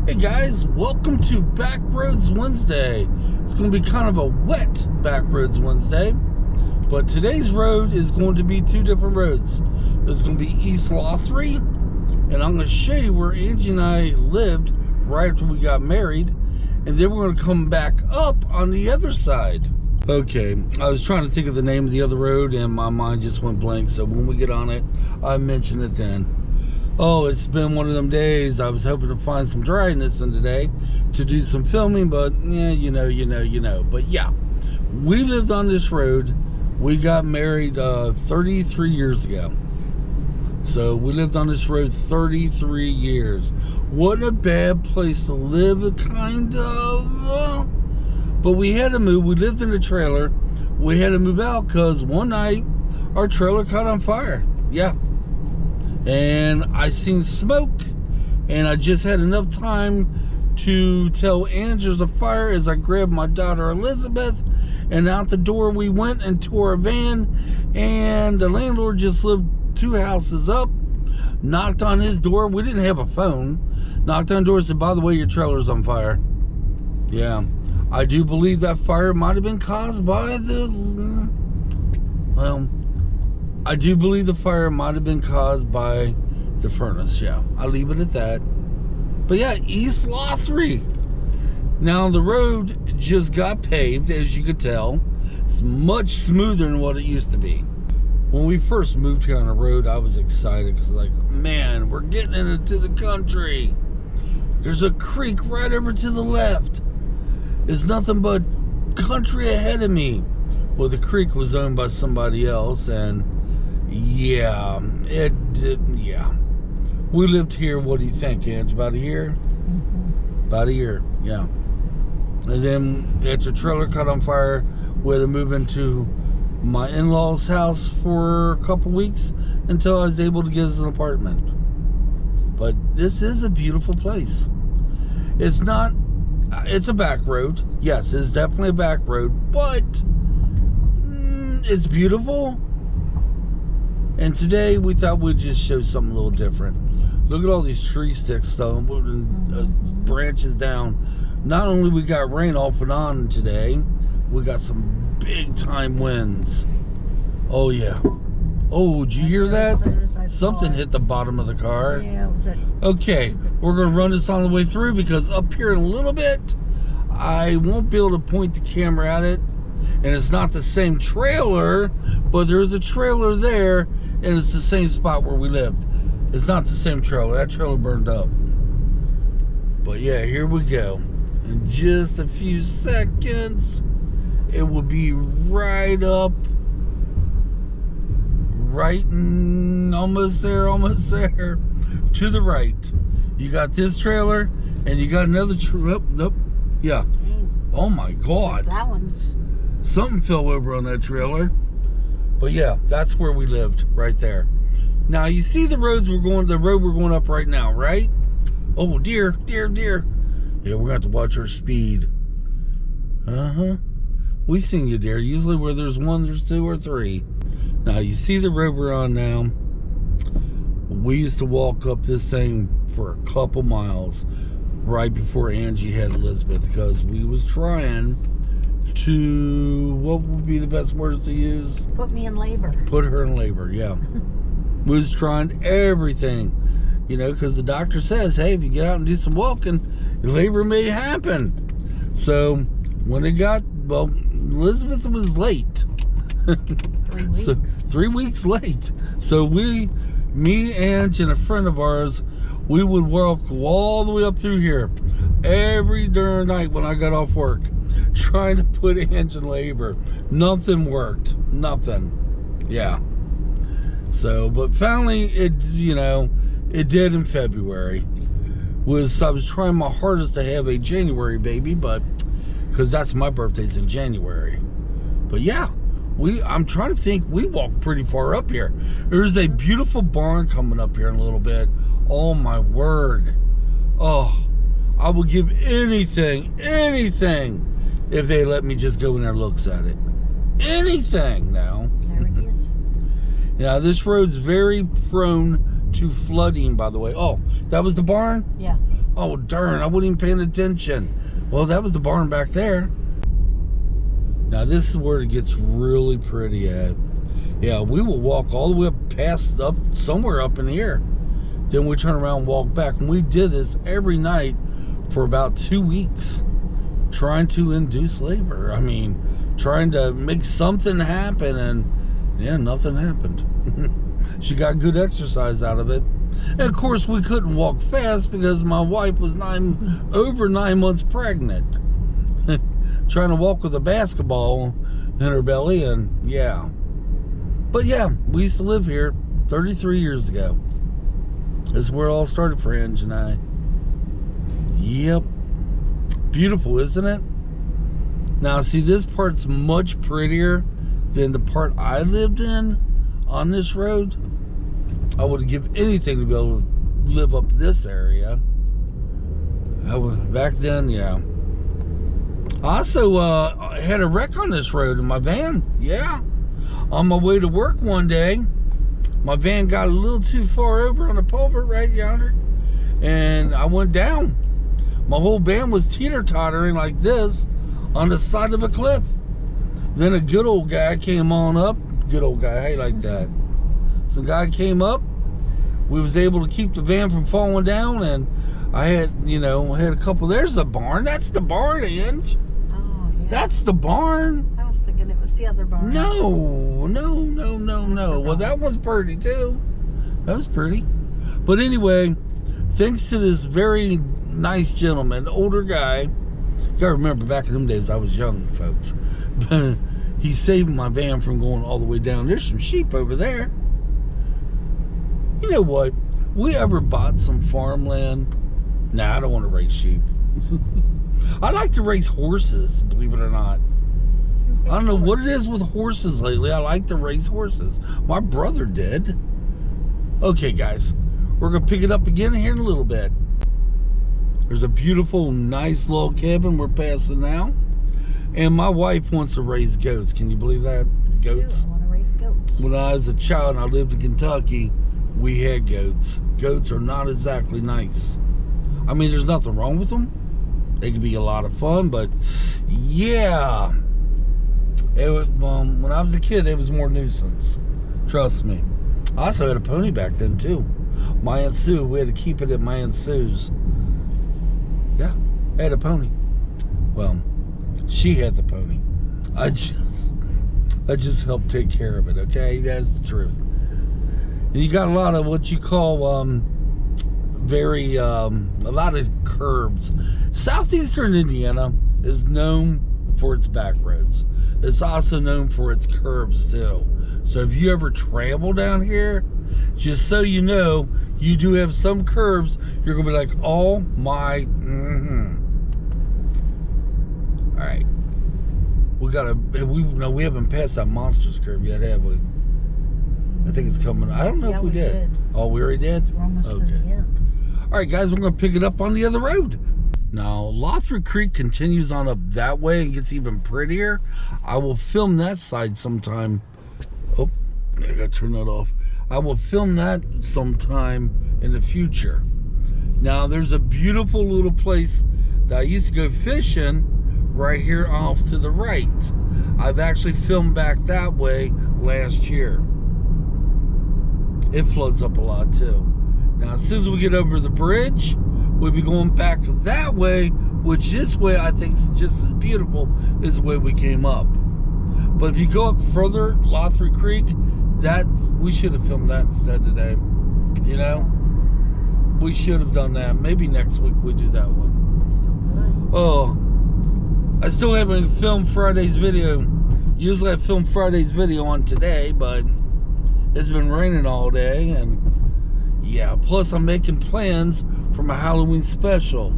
Hey guys, welcome to Backroads Wednesday. It's going to be kind of a wet Backroads Wednesday, but today's road is going to be two different roads. There's going to be East Lothry, and I'm going to show you where Angie and I lived right after we got married, and then we're going to come back up on the other side. Okay, I was trying to think of the name of the other road, and my mind just went blank, so when we get on it, I mention it then. Oh, it's been one of them days. I was hoping to find some dryness in today to do some filming, but yeah, you know. But yeah, we lived on this road. We got married 33 years ago. So we lived on this road 33 years. Wasn't a bad place to live, kind of. But we had to move. We lived in a trailer. We had to move out because one night our trailer caught on fire. Yeah. And I seen smoke, and I just had enough time to tell Angie there's a fire as I grabbed my daughter Elizabeth, and out the door we went into our van, and the landlord just lived two houses up, knocked on his door. We didn't have a phone. Knocked on the door and said, by the way, your trailer's on fire. Yeah, I do believe that fire might have been caused by I do believe the fire might have been caused by the furnace. Yeah, I'll leave it at that. But yeah, East Lothry. Now the road just got paved, as you could tell. It's much smoother than what it used to be. When we first moved here on the road, I was excited because, like, man, we're getting into the country. There's a creek right over to the left. It's nothing but country ahead of me. Well, the creek was owned by somebody else, and yeah, it did. Yeah, we lived here. What do you think, Ange? About a year? Mm-hmm. About a year, yeah. And then after the trailer caught on fire, we had to move into my in-laws' house for a couple weeks until I was able to get us an apartment. But this is a beautiful place. It's not. It's a back road. Yes, it's definitely a back road, but it's beautiful. And today we thought we'd just show something a little different. Look at all these tree sticks, though, branches down. Not only we got rain off and on today, we got some big time winds. Oh yeah. Oh, did you hear that? Something hit the bottom of the car. Yeah, was that? Okay, we're gonna run this on the way through because up here in a little bit, I won't be able to point the camera at it. And it's not the same trailer, but there's a trailer there, and it's the same spot where we lived. It's not the same trailer. That trailer burned up. But yeah, here we go. In just a few seconds, it will be right up, almost there, to the right. You got this trailer, and you got another trailer. Nope. Yeah. Oh my God. That one's... Something fell over on that trailer. But yeah, that's where we lived, right there. Now you see the road we're going up right now, right? Oh, deer. Yeah, we're gonna have to watch our speed. We seen you, deer. Usually where there's one, there's two or three. Now you see the road we're on now. We used to walk up this thing for a couple miles right before Angie had Elizabeth, because we was trying to, what would be the best words to use? Put me in labor. Put her in labor, yeah. We was trying everything, because the doctor says, hey, if you get out and do some walking, labor may happen. So when it got, well, Elizabeth was late. 3 weeks. So 3 weeks late. So me, Ange, and a friend of ours, we would walk all the way up through here every darn night when I got off work, trying to put Ange in labor. Nothing worked. Nothing. Yeah. So, but finally, it did in February. I was trying my hardest to have a January baby, but because that's my birthday's in January. But yeah, I'm trying to think. We walked pretty far up here. There's a beautiful barn coming up here in a little bit. Oh my word. Oh, I would give anything if they let me just go in there and looks at it. Anything now. There it is. Now this road's very prone to flooding, by the way. Oh, that was the barn? Yeah. Oh, darn, I wasn't even paying attention. Well, that was the barn back there. Now, this is where it gets really pretty at. Yeah, we will walk all the way up past up somewhere up in here. Then we turn around and walk back. And we did this every night for about 2 weeks, trying to induce labor. I mean, trying to make something happen, and yeah, nothing happened. She got good exercise out of it. And of course, we couldn't walk fast because my wife was over 9 months pregnant. Trying to walk with a basketball in her belly, and yeah. But yeah, we used to live here 33 years ago. This is where it all started for Angie and I. Yep. Beautiful, isn't it? Now, see, this part's much prettier than the part I lived in on this road. I would give anything to be able to live up this area. Back then, yeah. I also had a wreck on this road in my van. Yeah. On my way to work one day, my van got a little too far over on the culvert right yonder, and I went down. My whole van was teeter-tottering like this on the side of a cliff. Then a good old guy came on up. Good old guy, hey, like that. Some guy came up. We was able to keep the van from falling down, and I had, I had a couple. There's the barn. That's the barn, Ange. Oh, yeah. That's the barn. I was thinking it was the other barn. No. Well, that one's pretty too. That was pretty. But anyway, thanks to this very nice gentleman, older guy. You gotta remember, back in them days, I was young, folks. He saved my van from going all the way down. There's some sheep over there. You know what? We ever bought some farmland? Nah, I don't want to raise sheep. I like to raise horses, believe it or not. I don't know what it is with horses lately. I like to raise horses. My brother did. Okay, guys. We're going to pick it up again here in a little bit. There's a beautiful, nice log cabin we're passing now. And my wife wants to raise goats. Can you believe that? Goats. I want to raise goats. When I was a child and I lived in Kentucky, we had goats. Goats are not exactly nice. I mean, there's nothing wrong with them. They can be a lot of fun, but yeah. When I was a kid, it was more nuisance. Trust me. I also had a pony back then, too. My Aunt Sue, we had to keep it at my Aunt Sue's. Yeah, I had a pony. Well, she had the pony. I just helped take care of it, okay? That's the truth. And you got a lot of what you call a lot of curbs. Southeastern Indiana is known for its back roads. It's also known for its curbs too. So if you ever travel down here, just so you know, you do have some curbs. You're gonna be like, oh my. All right, we haven't passed that monstrous curb yet, have we? I think it's coming. I don't know if we did. Oh, we already did? We're almost to the end. All right, guys, we're going to pick it up on the other road. Now, Lothric Creek continues on up that way and gets even prettier. I will film that side sometime. Oh, I got to turn that off. I will film that sometime in the future. Now, there's a beautiful little place that I used to go fishing right here off to the right. I've actually filmed back that way last year. It floods up a lot too. Now, as soon as we get over the bridge, we'll be going back that way, which this way I think is just as beautiful as the way we came up. But if you go up further, Lothric Creek, we should have filmed that instead today. You know? We should have done that. Maybe next week we do that one. Oh, I still haven't filmed Friday's video. Usually I film Friday's video on today, but it's been raining all day, and yeah, plus I'm making plans for my Halloween special.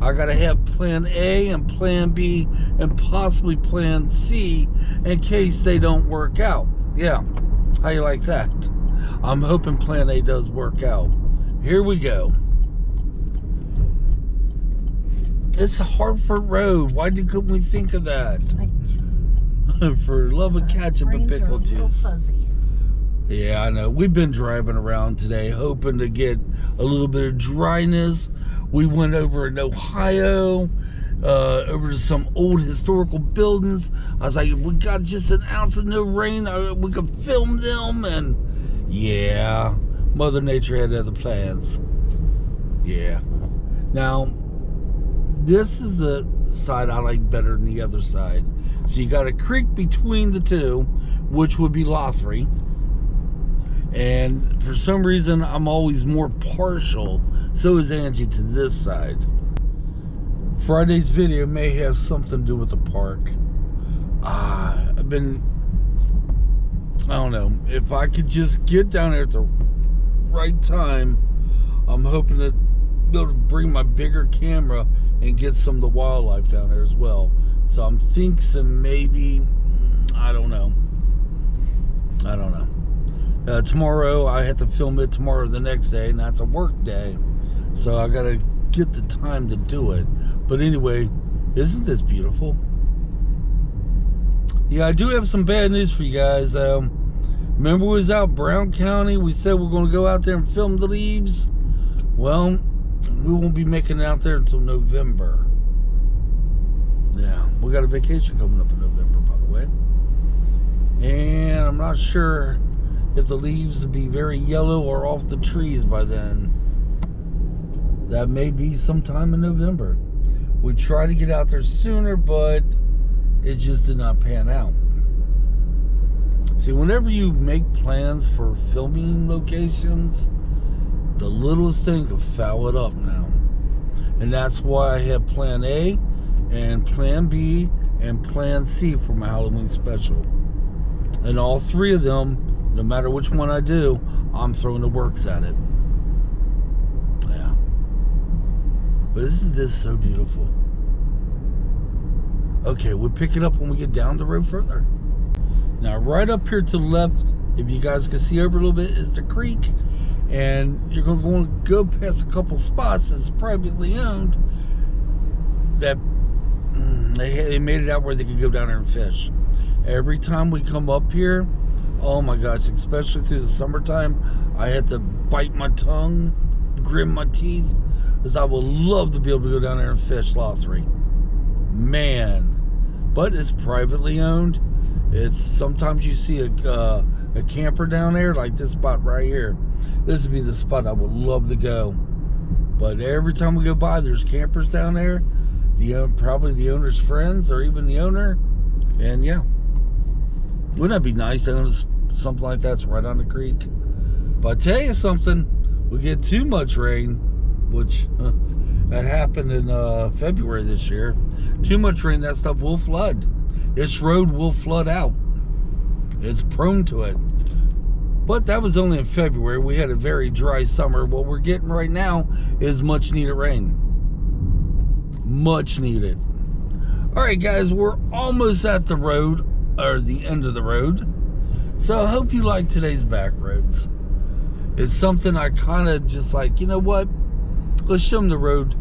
I gotta have plan A and plan B and possibly plan C in case they don't work out. Yeah, how you like that? I'm hoping plan A does work out. Here we go. It's a Hartford Road. Why couldn't we think of that? For love of ketchup and pickle juice. Fuzzy. Yeah, I know. We've been driving around today hoping to get a little bit of dryness. We went over in Ohio, over to some old historical buildings. I was like, we got just an ounce of no rain. We could film them, and yeah, Mother Nature had other plans. Yeah. Now, this is the side I like better than the other side. So you got a creek between the two, which would be Lothry. And for some reason, I'm always more partial, so is Angie, to this side. Friday's video may have something to do with the park. I don't know, if I could just get down there at the right time, I'm hoping to be able to bring my bigger camera and get some of the wildlife down there as well. So I'm thinking maybe, I don't know. Tomorrow I have to film it tomorrow the next day, and that's a work day. So I gotta get the time to do it. But anyway, isn't this beautiful? Yeah, I do have some bad news for you guys. Remember we was out Brown County, we said we're gonna go out there and film the leaves? Well, we won't be making it out there until November. Yeah, we got a vacation coming up in November, by the way. And I'm not sure if the leaves will be very yellow or off the trees by then. That may be sometime in November. We tried to get out there sooner, but it just did not pan out. See, whenever you make plans for filming locations, the littlest thing could foul it up now. And that's why I have plan A and plan B and plan C for my Halloween special. And all three of them, no matter which one I do, I'm throwing the works at it. Yeah. But isn't this so beautiful? Okay, we'll pick it up when we get down the road further. Now, right up here to the left, if you guys can see over a little bit, is the creek. And you're going to go past a couple spots that's privately owned that they made it out where they could go down there and fish. Every time we come up here, oh my gosh, especially through the summertime, I had to bite my tongue, grit my teeth, because I would love to be able to go down there and fish Lothry. Man. But it's privately owned. It's sometimes you see a camper down there, like this spot right here. This would be the spot I would love to go. But every time we go by, there's campers down there. Probably the owner's friends or even the owner. And yeah. Wouldn't that be nice to own something like that's right on the creek? But I tell you something, we get too much rain, which that happened in February this year. Too much rain, that stuff will flood. This road will flood out. It's prone to it. But that was only in February. We had a very dry summer. What we're getting right now is much needed rain. Much needed. All right, guys, we're almost at the road, or the end of the road. So I hope you like today's back roads. It's something I kind of just like, you know what? Let's show them the road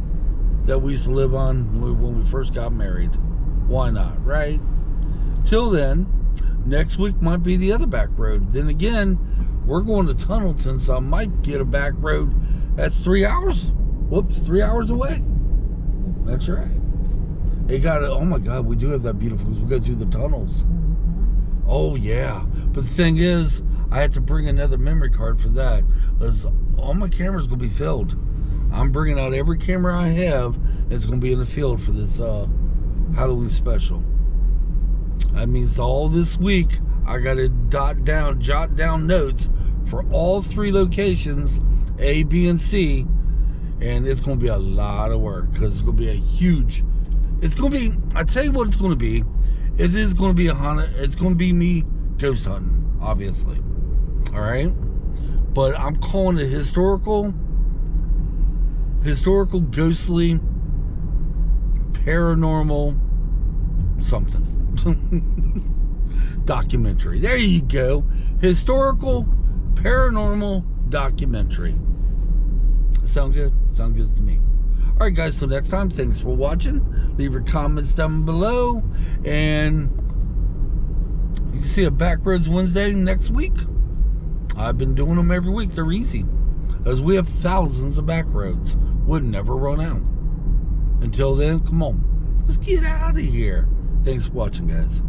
that we used to live on when we first got married. Why not, right? Till then, next week might be the other back road. Then again, we're going to Tunnelton, so I might get a back road that's 3 hours. Whoops, 3 hours away. That's right. They got it. Oh my God, we do have that beautiful, because we go through the tunnels. Oh yeah. But the thing is, I had to bring another memory card for that, because all my cameras gonna be filled. I'm bringing out every camera I have. It's gonna be in the field for this Halloween special. That means all this week I gotta jot down notes for all three locations, A, B, and C, and it's gonna be a lot of work, because it's gonna be a huge. It's gonna be. I tell you what, it's gonna be. It is gonna be a haunted. It's gonna be me ghost hunting, obviously. All right, but I'm calling it historical, ghostly, paranormal, something. Documentary. There you go. Historical, paranormal documentary. Sound good? Sound good to me. All right, guys. Till next time. Thanks for watching. Leave your comments down below, and you can see a Backroads Wednesday next week. I've been doing them every week. They're easy, as we have thousands of back roads. would never run out. Until then, come on. Let's get out of here. Thanks for watching, guys.